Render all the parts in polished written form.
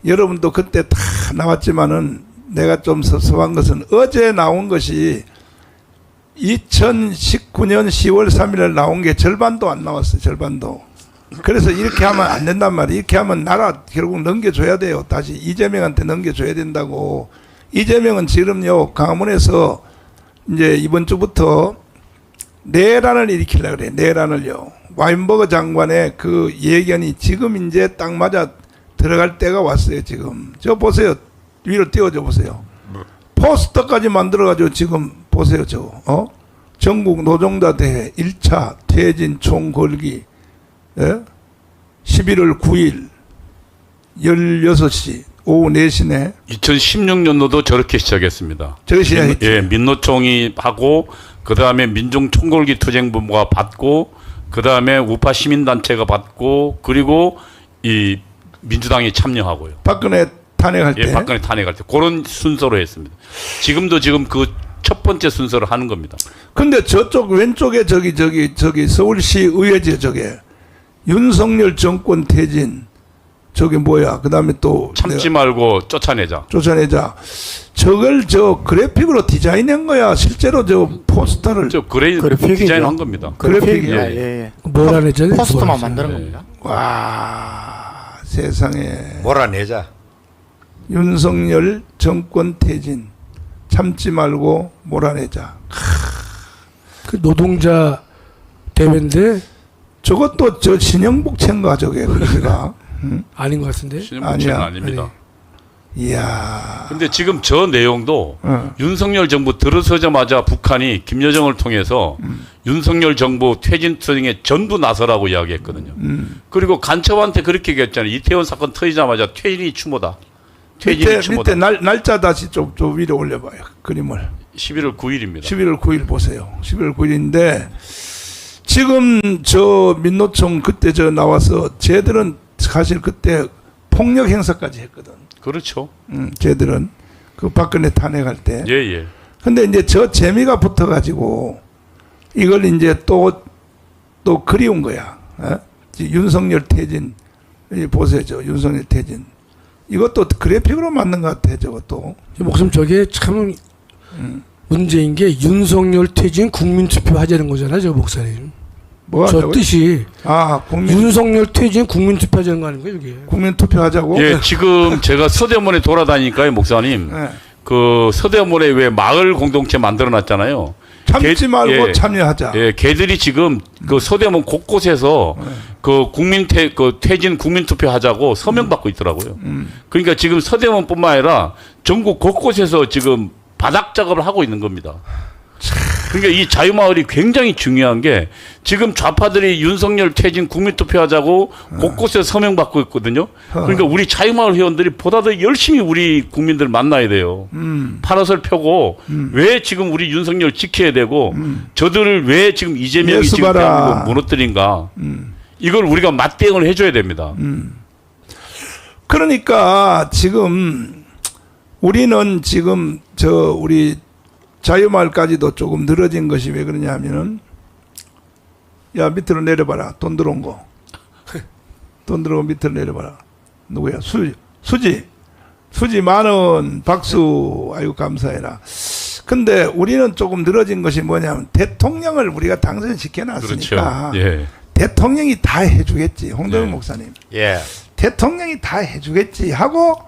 여러분도 그때 다 나왔지만은 내가 좀 섭섭한 것은 어제 나온 것이 2019년 10월 3일에 나온 게 절반도 안 나왔어요. 절반도. 그래서 이렇게 하면 안 된단 말이에요. 이렇게 하면 나라 결국 넘겨줘야 돼요. 다시 이재명한테 넘겨줘야 된다고. 이재명은 지금요 강화문에서 이제 이번 주부터 내란을 일으키려고 그래요. 내란을요. 와인버거 장관의 그 예견이 지금 이제 딱 맞아 들어갈 때가 왔어요. 지금 저 보세요. 위로 띄워줘 보세요. 포스터까지 만들어가지고 지금 보세요. 저거 전국 노동자 대회 1차 퇴진 총걸기 11월 9일 16시 오후 4시네. 2016년도도 저렇게 시작했습니다. 저렇게 시작했죠. 예, 민노총이 하고 그 다음에 민중총궐기 투쟁본부가 받고 그 다음에 우파 시민단체가 받고 그리고 이 민주당이 참여하고요. 박근혜 탄핵할 때. 예, 박근혜 탄핵할 때 그런 순서로 했습니다. 지금도 지금 그 첫 번째 순서를 하는 겁니다. 근데 저쪽 왼쪽에 저기 서울시 의회지 저게 윤석열 정권 퇴진 저게 뭐야? 그다음에 또 참지 말고 쫓아내자. 쫓아내자. 저걸 저 그래픽으로 디자인한 거야. 실제로 저 포스터를 저 그래픽 디자인한 겁니다. 그래픽이요. 예. 몰아내자. 포스터만 만드는 겁니다. 와, 세상에. 몰아내자. 윤석열 정권 퇴진 참지 말고 몰아내자. 그 노동자 대회인데 저것도 저 신영복 책인가 저게 그러니까. 아닌 것 같은데. 신문체는 아닙니다. 이야. 근데 지금 저 내용도 어. 윤석열 정부 들어서자마자 북한이 김여정을 통해서 윤석열 정부 퇴진 투쟁에 전부 나서라고 이야기했거든요. 그리고 간첩한테 그렇게 얘기했잖아요. 이태원 사건 터지자마자 퇴진이 추모다. 퇴진이 추모다. 밑에 날짜 다시 좀 위로 올려봐요. 그림을. 11월 9일입니다. 11월 9일 보세요. 11월 9일인데 지금 저 민노총 그때 저 나와서 쟤들은 사실 그때 폭력 행사까지 했거든. 그렇죠. 쟤들은 그 박근혜 탄핵할 때. 예. 근데 이제 저 재미가 붙어가지고 이걸 이제 또 그리운 거야. 윤석열 퇴진. 보세요. 저 윤석열 퇴진. 이것도 그래픽으로 만든 것 같아. 저것도. 목숨 저게 참 문제인 게 윤석열 퇴진 국민투표 하자는 거잖아요. 저 목사님. 뭐 저 하자고요? 뜻이 윤석열 퇴진 국민투표 하자는 거 아닌가요? 이게. 국민투표 하자고? 예, 지금 제가 서대문에 돌아다니니까요, 목사님. 네. 그 서대문에 왜 마을 공동체 만들어 놨잖아요. 참지 말고 예, 참여하자. 예, 걔들이 지금 그 서대문 곳곳에서 그 퇴진 국민투표 하자고 서명 받고 있더라고요. 그러니까 지금 서대문뿐만 아니라 전국 곳곳에서 지금 바닥 작업을 하고 있는 겁니다. 그러니까 이 자유마을이 굉장히 중요한 게 지금 좌파들이 윤석열 퇴진 국민투표 하자고 곳곳에서 서명 받고 있거든요. 그러니까 우리 자유마을 회원들이 보다 더 열심히 우리 국민들 만나야 돼요. 파라솔 펴고 왜 지금 우리 윤석열 지켜야 되고 저들을 왜 지금 이재명이 지금 대한민국 무너뜨린가. 이걸 우리가 맞대응을 해줘야 됩니다. 그러니까 지금 우리는 지금 우리 자유마을까지도 조금 늘어진 것이 왜 그러냐 하면은 야 밑으로 내려봐라. 돈 들어온 거. 돈 들어온 거 밑으로 내려봐라. 누구야? 수지 10,000원 박수. 아이고 감사해라. 근데 우리는 조금 늘어진 것이 뭐냐면 대통령을 우리가 당선시켜 놨으니까 그렇죠. 예. 대통령이 다 해주겠지. 홍동영 예. 목사님. 예. 대통령이 다 해주겠지 하고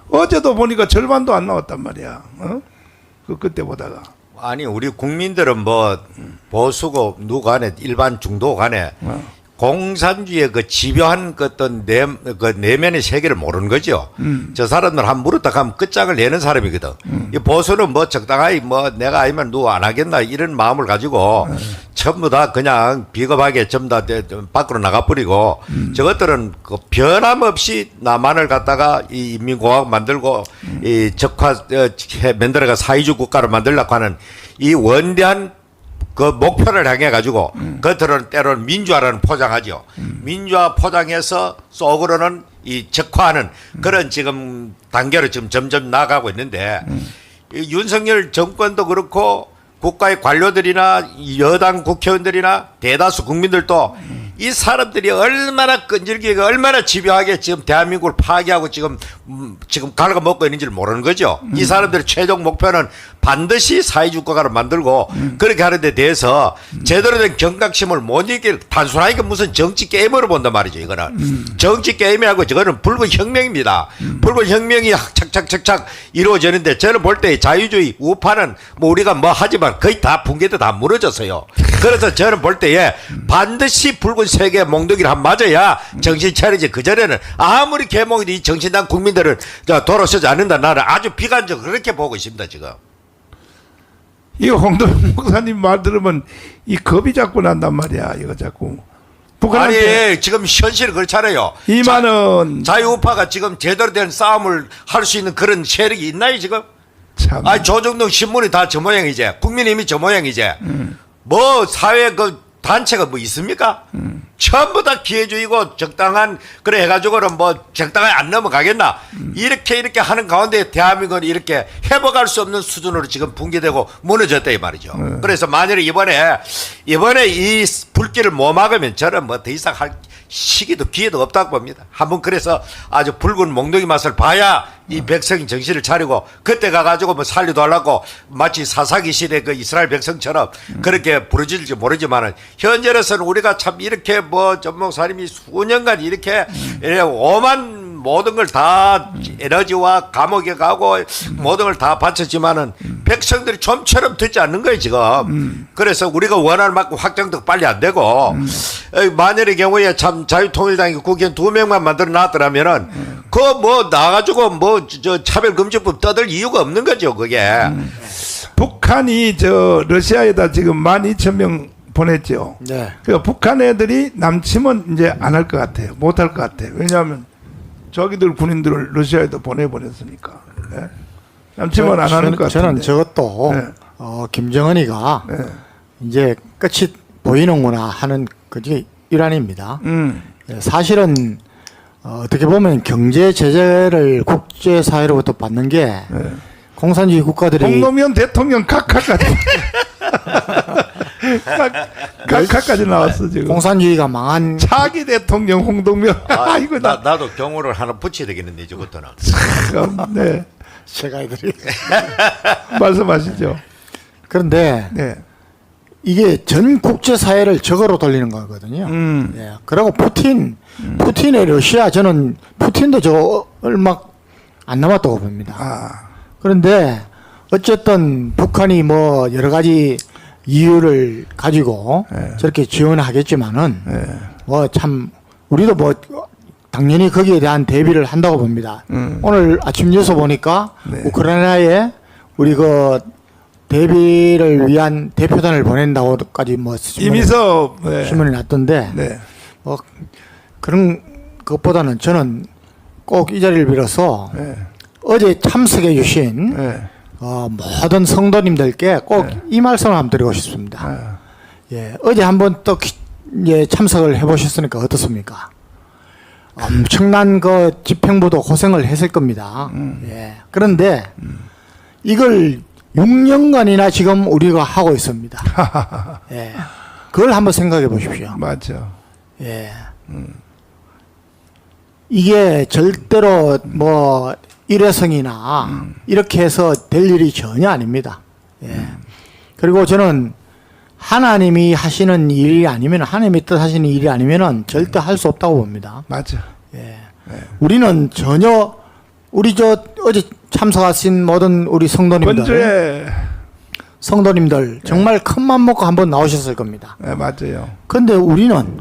어제도 보니까 절반도 안 나왔단 말이야. 그때 보다가. 아니 우리 국민들은 뭐 보수고 누구 간에 일반 중도 간에 공산주의의 그 집요한 그 어떤 내면의 세계를 모르는 거죠. 저 사람들 한 물었다 하면 끝장을 내는 사람이거든. 이 보수는 뭐 적당하게 뭐 내가 아니면 누구 안 하겠나 이런 마음을 가지고 전부 다 그냥 비겁하게 전부 다 밖으로 나가버리고 저것들은 그 변함없이 남한을 갖다가 이 인민공화국 만들고 이 만들어가 사회주의 국가를 만들려고 하는 이 원대한 그 목표를 향해 가지고 겉으로는 때로는 민주화라는 포장하죠. 민주화 포장해서 속으로는 이 적화하는 그런 지금 단계로 지금 점점 나아가고 있는데 이 윤석열 정권도 그렇고 국가의 관료들이나 여당 국회의원들이나 대다수 국민들도 이 사람들이 얼마나 끈질기게 얼마나 집요하게 지금 대한민국을 파괴하고 지금 갉아먹고 있는지를 모르는 거죠. 이 사람들의 최종 목표는 반드시 사회주의 국가를 만들고 그렇게 하는 데 대해서 제대로 된 경각심을 못 이길 단순하게 무슨 정치 게임으로 본단 말이죠. 이거는 정치 게임이라고 저거는 붉은 혁명입니다. 붉은 혁명이 착착착착 이루어지는데 저는 볼 때 자유주의 우파는 뭐 우리가 뭐 하지만 거의 다 붕괴돼 다 무너졌어요. 그래서 저는 볼 때에 반드시 붉은 세계 몽둥이를 한 맞아야 정신 차리지. 그전에는 아무리 개몽이도 이 정신당 국민들은 돌아서지 않는다. 나는 아주 비관적으로 그렇게 보고 있습니다. 지금. 이 홍도영 목사님 말 들으면 이 겁이 자꾸 난단 말이야. 이거 자꾸. 북한한테 아니 지금 현실은 그렇잖아요. 이만은 자유우파가 지금 제대로 된 싸움을 할 수 있는 그런 세력이 있나요 지금? 참. 아니 조정동 신문이 다 저 모양이지. 국민의힘이 저 모양이지. 뭐 사회 그 단체가 뭐 있습니까? 전부 다 기회주의고 적당한 그래 해가지고는 뭐 적당하게 안 넘어가겠나? 이렇게 하는 가운데 대한민국은 이렇게 회복할 수 없는 수준으로 지금 붕괴되고 무너졌다 이 말이죠. 그래서 만약에 이번에 이 불길을 못 막으면 저는 뭐 더 이상 할 시기도 기회도 없다고 봅니다. 한번 그래서 아주 붉은 몽둥이 맛을 봐야 이 백성이 정신을 차리고 그때 가가지고 뭐 살리도 하려고 마치 사사기 시대 그 이스라엘 백성처럼 그렇게 부르질지 모르지만은 현재로서는 우리가 참 이렇게 뭐 전목사님이 수년간 이렇게 오만 모든 걸 다 에너지와 감옥에 가고 모든 걸 다 바쳤지만은 백성들이 좀처럼 듣지 않는 거예요 지금. 그래서 우리가 원하는 만큼 확장도 빨리 안 되고 만일의 경우에 참 자유통일당이 국회의원 2명만 만들어 놨더라면은 그거 뭐 나가지고 뭐 저 차별금지법 떠들 이유가 없는 거죠 그게. 북한이 저 러시아에다 지금 12,000명 보냈죠. 네. 그러니까 북한 애들이 남침은 이제 안 할 것 같아요. 못 할 것 같아요. 왜냐하면 자기들 군인들을 러시아에도 보내버렸으니까. 네. 남침은 안 하는 것 같아요. 저는 저것도 네. 김정은이가 네. 이제 끝이 보이는구나 하는 그게 일환입니다. 예, 사실은 어떻게 보면 경제 제재를 국제사회로부터 받는 게 공산주의 국가들이 홍노면 대통령 각하까지 각하까지 나왔어 지금. 공산주의가 망한 차기 대통령 홍동면. 아, 이거 나도 경호를 하나 붙여야 되겠는데 저것도는. 네. 제가 애들이 말씀하시죠. 그런데 네. 이게 전 국제사회를 적으로 돌리는 거거든요. 예. 그리고 푸틴의 러시아 저는 푸틴도 저 얼마 안 남았다고 봅니다. 아. 그런데 어쨌든 북한이 뭐 여러 가지 이유를 가지고 저렇게 지원하겠지만은 뭐 참 우리도 뭐 당연히 거기에 대한 대비를 한다고 봅니다. 오늘 아침 뉴스 보니까 우크라이나에 우리 그 대비를 위한 대표단을 보낸다고까지 뭐 이미서 신문이 났던데 네. 뭐 그런 것보다는 저는 꼭 이 자리를 빌어서 어제 참석해 주신 네. 모든 성도님들께 꼭 이 말씀을 한번 드리고 싶습니다. 예, 어제 한번 또 참석을 해보셨으니까 어떻습니까? 엄청난 그 집행부도 고생을 했을 겁니다. 예, 그런데 이걸 6년간이나 지금 우리가 하고 있습니다. 예, 그걸 한번 생각해 보십시오. 맞죠. 예. 이게 절대로 뭐 일회성이나 이렇게 해서 될 일이 전혀 아닙니다. 예. 그리고 저는 하나님이 하시는 일이 아니면 하나님이 뜻하시는 일이 아니면은 절대 할 수 없다고 봅니다. 맞아. 예. 우리는 전혀 우리 저 어제 참석하신 모든 우리 번주에 성도님들 정말 큰 맘 먹고 한번 나오셨을 겁니다. 네, 맞아요. 그런데 우리는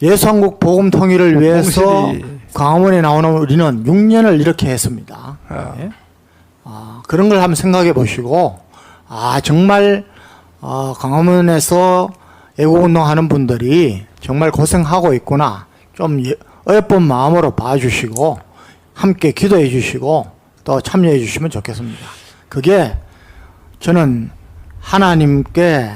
예수한국 복음 통일을 위해서 공실이. 광화문에 나오는 우리는 6년을 이렇게 했습니다. 예? 그런 걸 한번 생각해 보시고 정말 광화문에서 애국운동 하는 분들이 정말 고생하고 있구나. 좀 어여쁜 마음으로 봐주시고 함께 기도해 주시고 또 참여해 주시면 좋겠습니다. 그게 저는 하나님께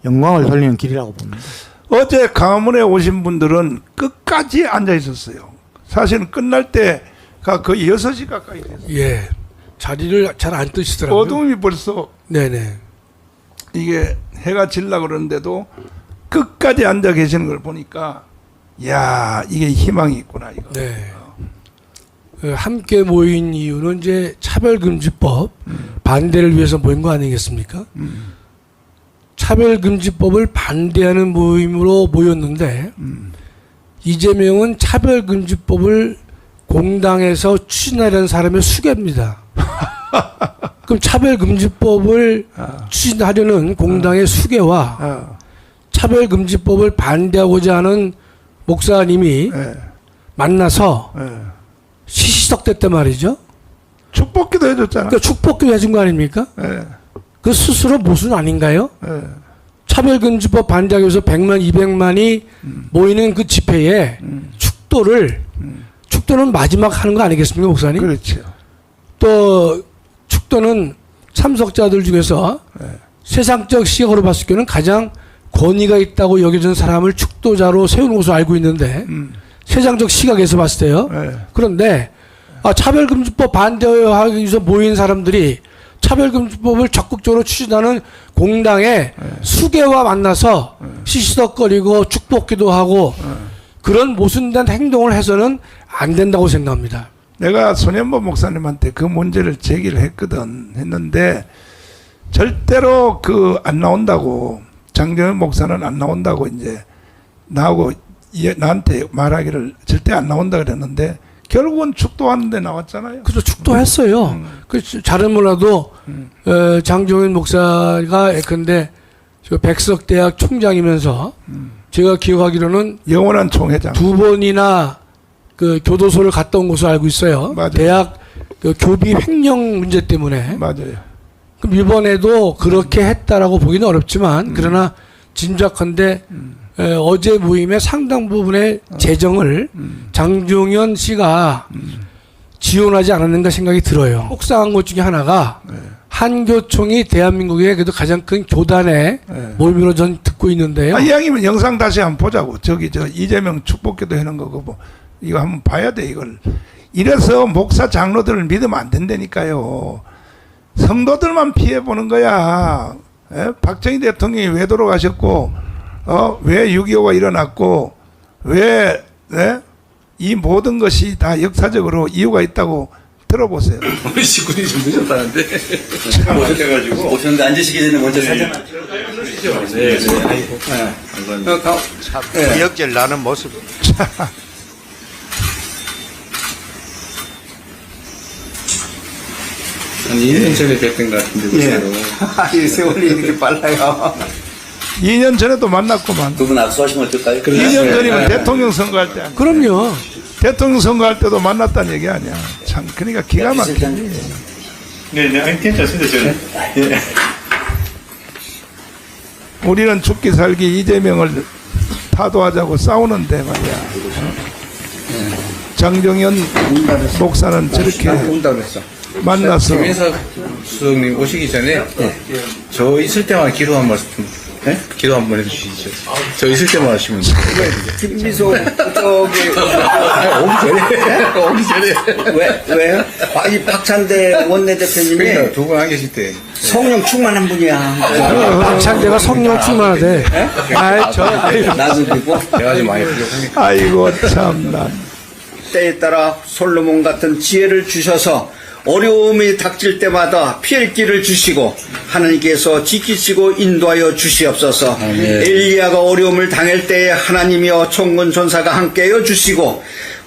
영광을 돌리는 길이라고 봅니다. 어제 강화문에 오신 분들은 끝까지 앉아 있었어요. 사실은 끝날 때가 거의 6시 가까이 됐어요. 예. 자리를 잘 안 뜨시더라고요. 어둠이 벌써 네네. 이게 해가 질라 그러는데도 끝까지 앉아 계시는 걸 보니까 야 이게 희망이 있구나 이거. 네. 함께 모인 이유는 이제 차별금지법 반대를 위해서 모인 거 아니겠습니까? 차별금지법을 반대하는 모임으로 모였는데 이재명은 차별금지법을 공당에서 추진하려는 사람의 수괴입니다. 그럼 차별금지법을 추진하려는 공당의 수괴와 차별금지법을 반대하고자 하는 목사님이 예. 만나서 예. 시시석댔단 말이죠. 축복기도 해줬잖아. 그러니까 축복도 해준 거 아닙니까? 예. 그 스스로 모순 아닌가요? 예. 차별금지법 반대하기 위해서 100만, 200만이 모이는 그 집회에 축도는 마지막 하는 거 아니겠습니까, 목사님? 그렇죠. 또 축도는 참석자들 중에서 세상적 시각으로 봤을 때는 가장 권위가 있다고 여겨진 사람을 축도자로 세우는 것으로 알고 있는데 세상적 시각에서 봤을 때요. 예. 그런데 차별금지법 반대하기 위해서 모인 사람들이 차별금지법을 적극적으로 추진하는 공당의 수괴와 만나서 시시덕거리고 축복기도 하고 그런 모순된 행동을 해서는 안 된다고 생각합니다. 내가 손현보 목사님한테 그 문제를 제기를 했는데 절대로 안 나온다고 장정현 목사는 안 나온다고 이제 나한테 말하기를 절대 안 나온다 그랬는데 결국은 축도하는데 나왔잖아요. 그래서 축도했어요. 잘은 몰라도 장정현 목사가 예컨대 백석대학 총장이면서 제가 기억하기로는 영원한 총회장. 2번이나 그 교도소를 갔다 온 것으로 알고 있어요. 맞아요. 대학 교비 횡령 문제 때문에. 맞아요. 그럼 이번에도 그렇게 했다라고 보기는 어렵지만 그러나 짐작컨대 어제 모임의 상당 부분의 재정을 장종현 씨가 지원하지 않았는가 생각이 들어요. 속상한 것 중에 하나가 한교총이 대한민국의 그래도 가장 큰 교단의 모임으로 전 듣고 있는데요. 이왕이면 영상 다시 한번 보자고. 이재명 축복기도 해놓은 거고 뭐 이거 한번 봐야 돼 이걸. 이래서 목사 장로들을 믿으면 안 된다니까요. 성도들만 피해 보는 거야. 박정희 대통령이 왜 돌아가셨고, 왜 6.25가 일어났고, 왜 이 모든 것이 다 역사적으로 이유가 있다고 들어보세요. 오늘 식군이 좀 늦었다는데. 오셨대가지고. 오셨는데 앉으시기 전에 먼저 사진 한 네, 네. 아이고. 참 기억질 나는 모습. 한 2년 전에 뵀던 것 같은데, 이 세월이 이렇게 빨라요. 2년 전에도 만났구만. 두 분 악수하시면 어떨까요? 2년 전이면 대통령 선거할 때 아니야. 그럼요. 대통령 선거할 때도 만났다는 얘기 아니야. 참 그러니까 기가 막히지. 네, 아니, 괜찮습니다, 저는. 예. 우리는 죽기 살기 이재명을 타도하자고 싸우는데 말이야. 장정현 목사는 저렇게 온다 그랬어. 만나서 김인석 수석님 오시기 전에 저 있을 때만 기도 한 말씀 좀, 기도 한번 해주시죠. 저 있을 때만 하시면 돼요. 김미소 저기 오기 전에. 왜요? 이 박찬대 원내대표님이 그러니까 두 분 안 계실 때. 성령 충만한 분이야. 박찬대가 성령 충만하대. 나도 되고 내가 좀 많이 부족하니까. 아이고 참나. 때에 따라 솔로몬 같은 지혜를 주셔서 어려움이 닥칠 때마다 피할 길을 주시고 하나님께서 지키시고 인도하여 주시옵소서. 엘리야가 어려움을 당할 때에 하나님이여 총군 전사가 함께하여 주시고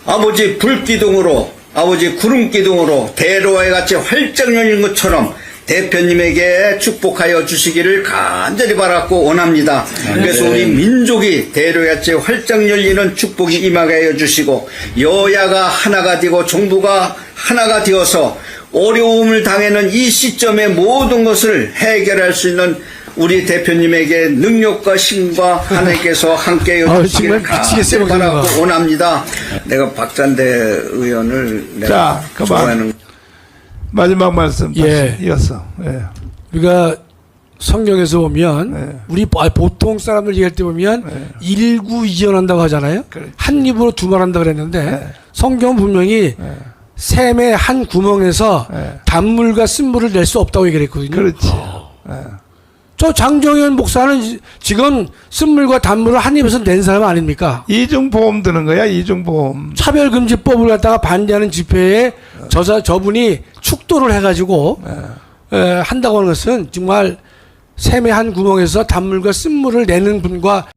아버지 불기둥으로 아버지 구름기둥으로 대로와 같이 활짝 열린 것처럼 대표님에게 축복하여 주시기를 간절히 바랐고 원합니다. 그래서 우리 민족이 대로같이 활짝 열리는 축복이 임하게 하여 주시고 여야가 하나가 되고 정부가 하나가 되어서 어려움을 당하는 이 시점에 모든 것을 해결할 수 있는 우리 대표님에게 능력과 힘과 하나님께서 함께하여 주시기를 간절히 바라고 원합니다. 내가 박찬대 의원을 내가 자, 그만. 좋아하는 마지막 말씀 다시 예. 이어서. 예. 우리가 성경에서 보면 네. 우리 보통 사람들 얘기할 때 보면 일구이전한다고 하잖아요. 그렇지. 한 입으로 두 말 한다 그랬는데 네. 성경은 분명히 샘의 한 구멍에서 네. 단물과 쓴물을 낼 수 없다고 얘기를 했거든요. 그렇지. 저 장종현 목사는 지금 쓴물과 단물을 한 입에서 낸 사람 아닙니까? 이중보험 드는 거야, 이중보험. 차별금지법을 갖다가 반대하는 집회에 저분이 축도를 해가지고 한다고 하는 것은 정말 샘의 한 구멍에서 단물과 쓴물을 내는 분과